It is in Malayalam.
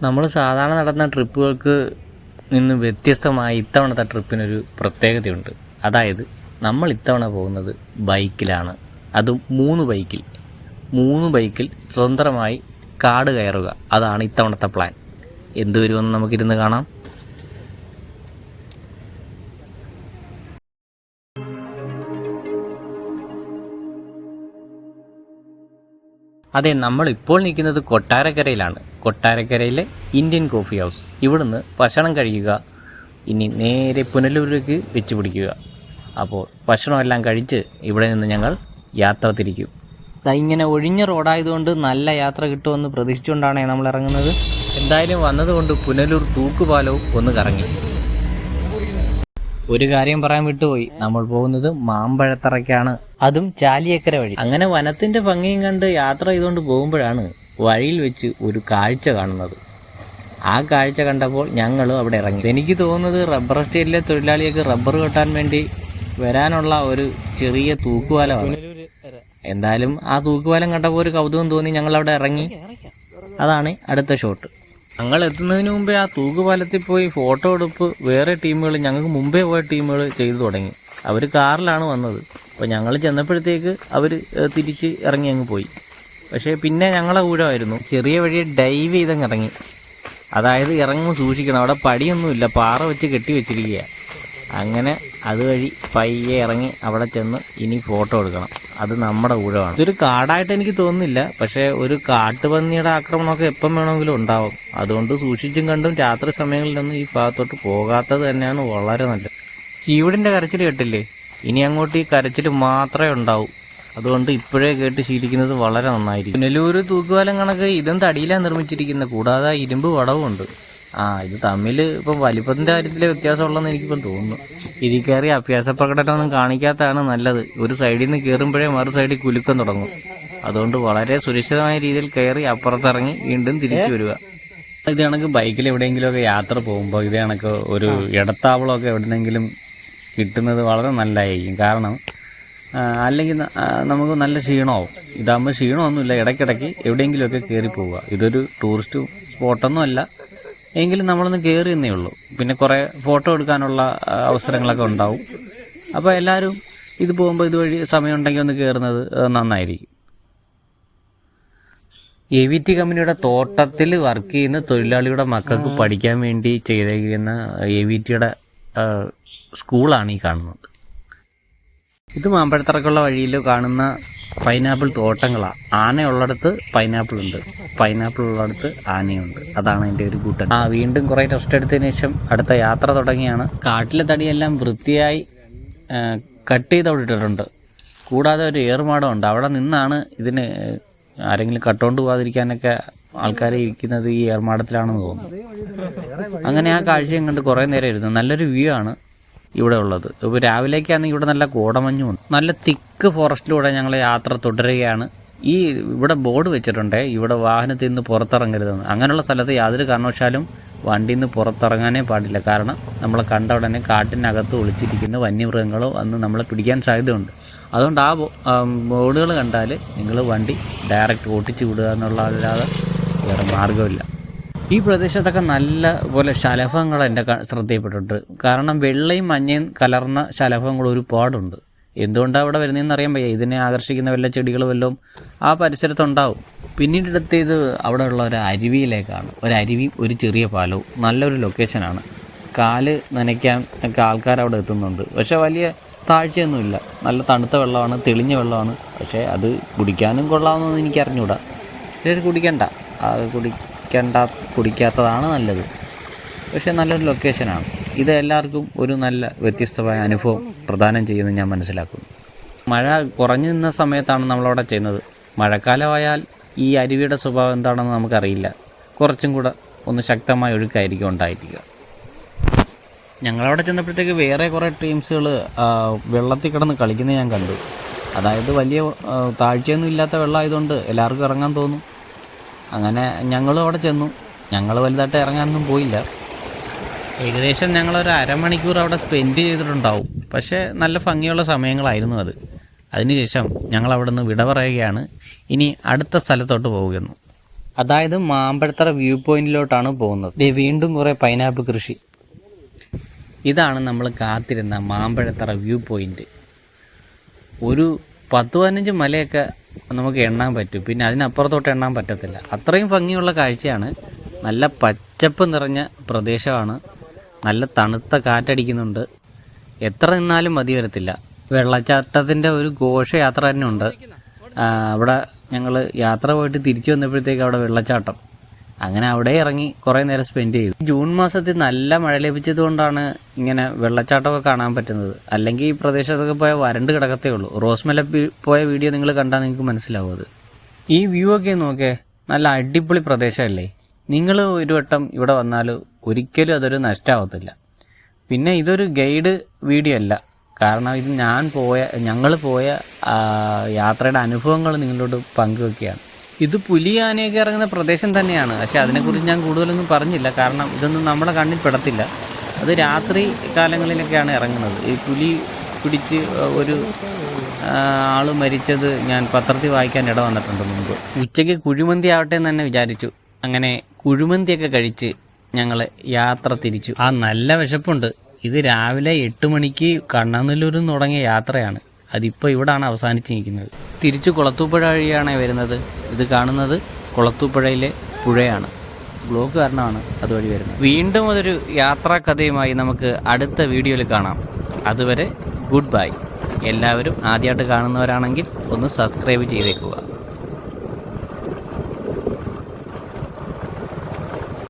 നമ്മൾ സാധാരണ നടന്ന ട്രിപ്പുകൾക്ക് നിന്ന് വ്യത്യസ്തമായി ഇത്തവണത്തെ ട്രിപ്പിനൊരു പ്രത്യേകതയുണ്ട്. അതായത് നമ്മൾ ഇത്തവണ പോകുന്നത് ബൈക്കിലാണ്. അതും 3 ബൈക്കിൽ സ്വന്തമായി കാട് കയറുക. അതാണ് ഇത്തവണത്തെ പ്ലാൻ. എന്ത് വരുമെന്ന് നമുക്കിരുന്ന് കാണാം. അതെ, നമ്മളിപ്പോൾ നിൽക്കുന്നത് കൊട്ടാരക്കരയിലാണ്. കൊട്ടാരക്കരയിലെ ഇന്ത്യൻ കോഫി ഹൗസ്. ഇവിടുന്ന് ഭക്ഷണം കഴിക്കുക, ഇനി നേരെ പുനലൂരിലേക്ക് വെച്ച് പിടിക്കുക. അപ്പോൾ ഭക്ഷണമെല്ലാം കഴിച്ച് ഇവിടെ നിന്ന് ഞങ്ങൾ യാത്ര തിരിക്കും. ഇങ്ങനെ ഒഴിഞ്ഞ റോഡായതുകൊണ്ട് നല്ല യാത്ര കിട്ടുമെന്ന് പ്രതീക്ഷിച്ചുകൊണ്ടാണ് നമ്മൾ ഇറങ്ങുന്നത്. എന്തായാലും വന്നതുകൊണ്ട് പുനലൂർ തൂക്കുപാലവും ഒന്ന് കറങ്ങി. ഒരു കാര്യം പറയാൻ വിട്ടുപോയി, നമ്മൾ പോകുന്നത് മാമ്പഴത്തറയ്ക്കാണ്, അതും ചാലിയേക്കര വഴി. അങ്ങനെ വനത്തിൻ്റെ ഭംഗിയും കണ്ട് യാത്ര ചെയ്തുകൊണ്ട് പോകുമ്പോഴാണ് വഴിയിൽ വെച്ച് ഒരു കാഴ്ച കാണുന്നത്. ആ കാഴ്ച കണ്ടപ്പോൾ ഞങ്ങളും അവിടെ ഇറങ്ങി. എനിക്ക് തോന്നുന്നത് റബ്ബർ എസ്റ്റേറ്റിലെ തൊഴിലാളികൾക്ക് റബ്ബർ വെട്ടാൻ വേണ്ടി വരാനുള്ള ഒരു ചെറിയ തൂക്കുപാലമാണ്. എന്തായാലും ആ തൂക്കുപാലം കണ്ടപ്പോൾ ഒരു കൗതുകം തോന്നി, ഞങ്ങളവിടെ ഇറങ്ങി. അതാണ് അടുത്ത ഷോട്ട്. ഞങ്ങൾ എത്തുന്നതിന് മുമ്പേ ആ തൂക്കുപാലത്തിൽ പോയി ഫോട്ടോ എടുപ്പ് വേറെ ടീമുകൾ, ഞങ്ങൾക്ക് മുമ്പേ പോയ ടീമുകൾ ചെയ്തു തുടങ്ങി. അവർ കാറിലാണ് വന്നത്. അപ്പോൾ ഞങ്ങൾ ചെന്നപ്പോഴത്തേക്ക് അവർ തിരിച്ച് ഇറങ്ങി അങ്ങ് പോയി. പക്ഷേ പിന്നെ ഞങ്ങളെ ഊഴമായിരുന്നു. ചെറിയ വഴിയെ ഡൈവ് ചെയ്തങ്ങ് ഇറങ്ങി. അതായത് ഇറങ്ങുമ്പോൾ സൂക്ഷിക്കണം, അവിടെ പടിയൊന്നുമില്ല, പാറ വെച്ച് കെട്ടി വെച്ചിരിക്കുക. അങ്ങനെ അതുവഴി പയ്യെ ഇറങ്ങി അവിടെ ചെന്ന് ഇനി ഫോട്ടോ എടുക്കണം. അത് നമ്മുടെ ഊഴമാണ്. ഇതൊരു കാടായിട്ട് എനിക്ക് തോന്നുന്നില്ല, പക്ഷേ ഒരു കാട്ടുപന്നിയുടെ ആക്രമണമൊക്കെ എപ്പം വേണമെങ്കിലും ഉണ്ടാവും. അതുകൊണ്ട് സൂക്ഷിച്ചും കണ്ടും രാത്രി സമയങ്ങളിലൊന്നും ഈ ഭാഗത്തോട്ട് പോകാത്തത് തന്നെയാണ് വളരെ നല്ലത്. ചീവടിൻ്റെ കരച്ചിൽ കേട്ടില്ലേ? ഇനി അങ്ങോട്ട് ഈ കരച്ചിൽ മാത്രമേ ഉണ്ടാവൂ. അതുകൊണ്ട് ഇപ്പോഴേ കേട്ട് ശീലിക്കുന്നത് വളരെ നന്നായിരിക്കും. പുനലൂർ തൂക്കുപാലം കണക്ക് ഇതും തടിയിലാണ് നിർമ്മിച്ചിരിക്കുന്നത്. കൂടാതെ ഇരുമ്പ് വടവുമുണ്ട്. ഇത് തമ്മിൽ ഇപ്പം വലിപ്പത്തിൻ്റെ കാര്യത്തിൽ വ്യത്യാസമുള്ളതെന്ന് എനിക്കിപ്പം തോന്നുന്നു. ഇതിൽ കയറി അഭ്യാസ പ്രകടനമൊന്നും കാണിക്കാത്തതാണ് നല്ലത്. ഒരു സൈഡിൽ നിന്ന് കയറുമ്പോഴേ മറു സൈഡിൽ കുലുക്കം തുടങ്ങും. അതുകൊണ്ട് വളരെ സുരക്ഷിതമായ രീതിയിൽ കയറി അപ്പുറത്തിറങ്ങി വീണ്ടും തിരിച്ചു വരിക. ഇത് കണക്ക് ബൈക്കിൽ എവിടെയെങ്കിലുമൊക്കെ യാത്ര പോകുമ്പോൾ ഇത് കണക്ക് ഒരു ഇടത്താവളമൊക്കെ എവിടെയെങ്കിലും കിട്ടുന്നത് വളരെ നല്ലതായിരിക്കും. കാരണം അല്ലെങ്കിൽ നമുക്ക് നല്ല ക്ഷീണമാവും. ഇതാകുമ്പോൾ ക്ഷീണമൊന്നുമില്ല, ഇടയ്ക്കിടയ്ക്ക് എവിടെയെങ്കിലുമൊക്കെ കയറി പോവുക. ഇതൊരു ടൂറിസ്റ്റ് സ്പോട്ടൊന്നും അല്ല, എങ്കിലും നമ്മളൊന്ന് കയറി എന്നേ ഉള്ളൂ. പിന്നെ കുറേ ഫോട്ടോ എടുക്കാനുള്ള അവസരങ്ങളൊക്കെ ഉണ്ടാവും. അപ്പോൾ എല്ലാവരും ഇത് പോകുമ്പോൾ ഇതുവഴി സമയമുണ്ടെങ്കിൽ ഒന്ന് കയറുന്നത് നന്നായിരിക്കും. AVT കമ്പനിയുടെ തോട്ടത്തിൽ വർക്ക് ചെയ്യുന്ന തൊഴിലാളിയുടെ മക്കൾക്ക് പഠിക്കാൻ വേണ്ടി ചെയ്തിരിക്കുന്ന AVTയുടെ സ്കൂളാണ് ഈ കാണുന്നത്. ഇത് മാമ്പഴത്തറക്കുള്ള വഴിയിൽ കാണുന്ന പൈനാപ്പിൾ തോട്ടങ്ങളാണ്. ആനയുള്ളിടത്ത് പൈനാപ്പിൾ ഉണ്ട്, പൈനാപ്പിൾ ഉള്ളിടത്ത് ആനയുണ്ട്. അതാണ് എൻ്റെ ഒരു കൂട്ടൻ. വീണ്ടും കുറേ ടെസ്റ്റ് എടുത്തതിന് ശേഷം അടുത്ത യാത്ര തുടങ്ങിയാണ്. കാട്ടിലെ തടിയെല്ലാം വൃത്തിയായി കട്ട് ചെയ്ത് അവിടെ ഇട്ടിട്ടുണ്ട്. കൂടാതെ ഒരു ഏറുമാടമുണ്ട്. അവിടെ നിന്നാണ് ഇതിന് ആരെങ്കിലും കട്ടുകൊണ്ട് പോകാതിരിക്കാനൊക്കെ ആൾക്കാർ ഇരിക്കുന്നത് ഈ ഏർമാടത്തിലാണെന്ന് തോന്നുന്നു. അങ്ങനെ ആ കാഴ്ചയും കണ്ട് കുറേ നേരം ഇരുന്നു. നല്ലൊരു വ്യൂ ആണ് ഇവിടെ ഉള്ളത്. ഇപ്പോൾ രാവിലേക്കാണെങ്കിൽ ഇവിടെ നല്ല കോടമഞ്ഞുണ്ട്. നല്ല തിക്ക് ഫോറസ്റ്റിലൂടെ ഞങ്ങൾ യാത്ര തുടരുകയാണ്. ഇവിടെ ബോർഡ് വെച്ചിട്ടുണ്ട്, ഇവിടെ വാഹനത്തിൽ നിന്ന് പുറത്തിറങ്ങരുതെന്ന്. അങ്ങനെയുള്ള സ്ഥലത്ത് യാതൊരു കാരണവശാലും വണ്ടിയിൽ നിന്ന് പുറത്തിറങ്ങാനേ പാടില്ല. കാരണം നമ്മളെ കണ്ട ഉടനെ കാട്ടിനകത്ത് ഒളിച്ചിരിക്കുന്ന വന്യമൃഗങ്ങളോ അന്ന് നമ്മളെ പിടിക്കാൻ സാധ്യതയുണ്ട്. അതുകൊണ്ട് ആ ബോർഡുകൾ കണ്ടാൽ നിങ്ങൾ വണ്ടി ഡയറക്റ്റ് ഓട്ടിച്ച് വിടുക എന്നുള്ളതല്ലാതെ വേറെ മാർഗ്ഗമില്ല. ഈ പ്രദേശത്തൊക്കെ നല്ല പോലെ ശലഭങ്ങൾ എൻ്റെ ശ്രദ്ധയിൽപ്പെട്ടിട്ടുണ്ട്. കാരണം വെള്ളയും മഞ്ഞയും കലർന്ന ശലഭങ്ങൾ ഒരുപാടുണ്ട്. എന്തുകൊണ്ടാണ് അവിടെ വരുന്നതെന്ന് അറിയാൻ വയ്യ. ഇതിനെ ആകർഷിക്കുന്ന വല്ല ചെടികൾ വല്ലതും ആ പരിസരത്തുണ്ടാവും. പിന്നീട് എടുത്തത് അവിടെ ഉള്ള ഒരു അരുവിയിലേക്കാണ്. ഒരു അരുവിയും ഒരു ചെറിയ പാലവും. നല്ലൊരു ലൊക്കേഷനാണ്. കാല് നനയ്ക്കാൻ ഒക്കെ ആൾക്കാർ അവിടെ എത്തുന്നുണ്ട്. പക്ഷേ വലിയ താഴ്ചയൊന്നുമില്ല. നല്ല തണുത്ത വെള്ളമാണ്, തെളിഞ്ഞ വെള്ളമാണ്. പക്ഷേ അത് കുടിക്കാനും കൊള്ളാമെന്നൊന്നും എനിക്ക് അറിഞ്ഞൂടാ. കുടിക്കണ്ട, അത് കുടിക്കാത്തതാണ് നല്ലത്. പക്ഷേ നല്ലൊരു ലൊക്കേഷനാണ്. ഇത് എല്ലാവർക്കും ഒരു നല്ല വ്യത്യസ്തമായ അനുഭവം പ്രദാനം ചെയ്യുമെന്ന് ഞാൻ മനസ്സിലാക്കുന്നു. മഴ കുറഞ്ഞു നിന്ന സമയത്താണ് നമ്മളവിടെ ചെയ്യുന്നത്. മഴക്കാലമായാൽ ഈ അരുവിയുടെ സ്വഭാവം എന്താണെന്ന് നമുക്കറിയില്ല. കുറച്ചും കൂടെ ഒന്ന് ശക്തമായ ഒഴുക്കായിരിക്കും ഉണ്ടായിരിക്കുക. ഞങ്ങളവിടെ ചെന്നപ്പോഴത്തേക്ക് വേറെ കുറേ ടീംസുകൾ വെള്ളത്തിൽ കിടന്ന് കളിക്കുന്നത് ഞാൻ കണ്ടു. അതായത് വലിയ താഴ്ചയൊന്നും ഇല്ലാത്ത വെള്ളമായതുകൊണ്ട് എല്ലാവർക്കും ഇറങ്ങാൻ തോന്നും. അങ്ങനെ ഞങ്ങളും അവിടെ ചെന്നു. ഞങ്ങൾ വലുതായിട്ട് ഇറങ്ങാനൊന്നും പോയില്ല. ഏകദേശം ഞങ്ങളൊരു അരമണിക്കൂർ അവിടെ സ്പെൻഡ് ചെയ്തിട്ടുണ്ടാവും. പക്ഷേ നല്ല ഭംഗിയുള്ള സമയങ്ങളായിരുന്നു അത്. അതിനുശേഷം ഞങ്ങൾ അവിടെ നിന്ന് വിട പറയുകയാണ്. ഇനി അടുത്ത സ്ഥലത്തോട്ട് പോകുന്നു. അതായത് മാമ്പഴത്തറ വ്യൂ പോയിന്റിലോട്ടാണ് പോകുന്നത്. വീണ്ടും കുറേ പൈനാപ്പിൾ കൃഷി. ഇതാണ് നമ്മൾ കാത്തിരുന്ന മാമ്പഴത്തറ വ്യൂ പോയിന്റ്. ഒരു 10-15 മലയൊക്കെ നമുക്ക് എണ്ണാൻ പറ്റും, പിന്നെ അതിനപ്പുറത്തോട്ട് എണ്ണാൻ പറ്റത്തില്ല. അത്രയും ഭംഗിയുള്ള കാഴ്ചയാണ്. നല്ല പച്ചപ്പ് നിറഞ്ഞ പ്രദേശമാണ്. നല്ല തണുത്ത കാറ്റടിക്കുന്നുണ്ട്. എത്ര നിന്നാലും മതി വരത്തില്ല. വെള്ളച്ചാട്ടത്തിൻ്റെ ഒരു ഘോഷയാത്ര തന്നെ ഉണ്ട്. അവിടെ ഞങ്ങൾ യാത്ര പോയിട്ട് തിരിച്ചു വന്നപ്പോഴത്തേക്ക് അവിടെ വെള്ളച്ചാട്ടം, അങ്ങനെ അവിടെ ഇറങ്ങി കുറേ നേരം സ്പെൻഡ് ചെയ്തു. ജൂൺ മാസത്തിൽ നല്ല മഴ ലഭിച്ചത് കൊണ്ടാണ് ഇങ്ങനെ വെള്ളച്ചാട്ടമൊക്കെ കാണാൻ പറ്റുന്നത്. അല്ലെങ്കിൽ ഈ പ്രദേശത്തൊക്കെ പോയാൽ വരണ്ട് കിടക്കത്തേ ഉള്ളൂ. റോസ്മല പോയ വീഡിയോ നിങ്ങൾ കണ്ടാൽ നിങ്ങൾക്ക് മനസ്സിലാവും അത്. ഈ വ്യൂ ഒക്കെ നോക്കേ, നല്ല അടിപൊളി പ്രദേശമല്ലേ. നിങ്ങൾ ഒരു വട്ടം ഇവിടെ വന്നാൽ ഒരിക്കലും അതൊരു നഷ്ടമാവത്തില്ല. പിന്നെ ഇതൊരു ഗൈഡ് വീഡിയോ അല്ല, കാരണം ഇത് ഞങ്ങൾ പോയ യാത്രയുടെ അനുഭവങ്ങൾ നിങ്ങളോട് പങ്കുവെക്കുകയാണ്. ഇത് പുലി ആനയൊക്കെ ഇറങ്ങുന്ന പ്രദേശം തന്നെയാണ്, പക്ഷേ അതിനെക്കുറിച്ച് ഞാൻ കൂടുതലൊന്നും പറഞ്ഞില്ല, കാരണം ഇതൊന്നും നമ്മുടെ കണ്ണിൽ പെടത്തില്ല. അത് രാത്രി കാലങ്ങളിലൊക്കെയാണ് ഇറങ്ങുന്നത്. ഈ പുലി പിടിച്ച് ഒരു ആൾ മരിച്ചത് ഞാൻ പത്രത്തിൽ വായിക്കാൻ ഇട വന്നിട്ടുണ്ട് മുമ്പ്. ഉച്ചയ്ക്ക് കുഴിമന്തി ആവട്ടെ എന്ന് തന്നെ വിചാരിച്ചു. അങ്ങനെ കുഴിമന്തിയൊക്കെ കഴിച്ച് ഞങ്ങൾ യാത്ര തിരിച്ചു. നല്ല വിശപ്പുണ്ട്. ഇത് രാവിലെ 8 മണിക്ക് കണ്ണനല്ലൂരിൽ നിന്ന് തുടങ്ങിയ യാത്രയാണ്. അതിപ്പോൾ ഇവിടാണ് അവസാനിച്ചിരിക്കുന്നത്. തിരിച്ചു കുളത്തൂപ്പുഴ വഴിയാണ് വരുന്നത്. ഇത് കാണുന്നത് കുളത്തൂപ്പുഴയിലെ പുഴയാണ്. ബ്ലോക്ക് കാരണമാണ് അതുവഴി വരുന്നത്. വീണ്ടും അതൊരു യാത്രാ കഥയുമായി നമുക്ക് അടുത്ത വീഡിയോയിൽ കാണാം. അതുവരെ ഗുഡ് ബൈ. എല്ലാവരും ആദ്യമായിട്ട് കാണുന്നവരാണെങ്കിൽ ഒന്ന് സബ്സ്ക്രൈബ് ചെയ്തേക്കുക.